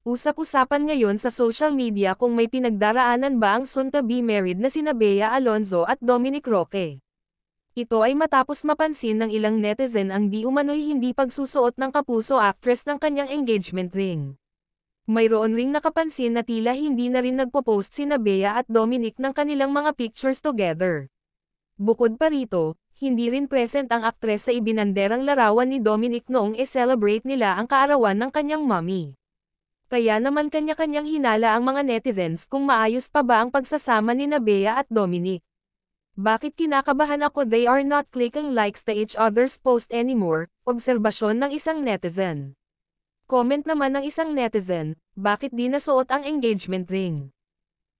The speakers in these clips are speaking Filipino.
Usap-usapan ngayon sa social media kung may pinagdaraanan ba ang soon-to-be married na sina Bea Alonzo at Dominic Roque. Ito ay matapos mapansin ng ilang netizen ang di umano'y hindi pagsusuot ng kapuso actress ng kanyang engagement ring. Mayroon ring nakapansin na tila hindi na rin nagpo-post sina Bea at Dominic ng kanilang mga pictures together. Bukod pa rito, hindi rin present ang aktres sa ibinanderang larawan ni Dominic noong e-celebrate nila ang kaarawan ng kanyang mommy. Kaya naman kanya-kanyang hinala ang mga netizens kung maayos pa ba ang pagsasama ni Bea at Dominic. Bakit kinakabahan ako, they are not clicking likes to each other's post anymore, obserbasyon ng isang netizen. Comment naman ng isang netizen, bakit di nasuot ang engagement ring?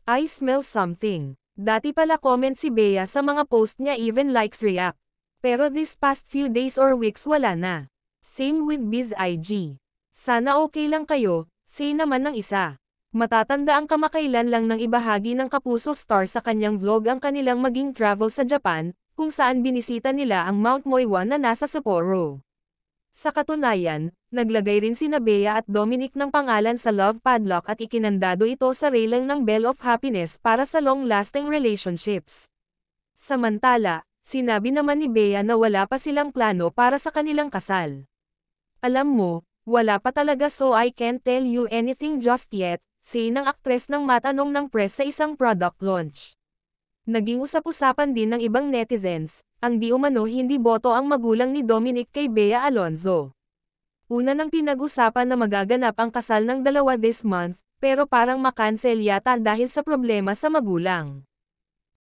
I smell something. Dati pala comment si Bea sa mga post niya, even likes react. Pero this past few days or weeks wala na. Same with Biz IG. Sana okay lang kayo, say naman ng isa. Matatanda ang kamakailan lang ng ibahagi ng Kapuso star sa kanyang vlog ang kanilang maging travel sa Japan, kung saan binisita nila ang Mount Moiwa na nasa Sapporo. Sa katunayan, naglagay rin sina Bea at Dominic ng pangalan sa love padlock at ikinandado ito sa railing ng Bell of Happiness para sa long-lasting relationships. Samantala, sinabi naman ni Bea na wala pa silang plano para sa kanilang kasal. Alam mo, wala pa talaga, so I can't tell you anything just yet, say ng aktres ng matanong ng press sa isang product launch. Naging usap-usapan din ng ibang netizens, ang di umano hindi boto ang magulang ni Dominic kay Bea Alonzo. Una nang pinag-usapan na magaganap ang kasal ng dalawa this month, pero parang makancel yata dahil sa problema sa magulang.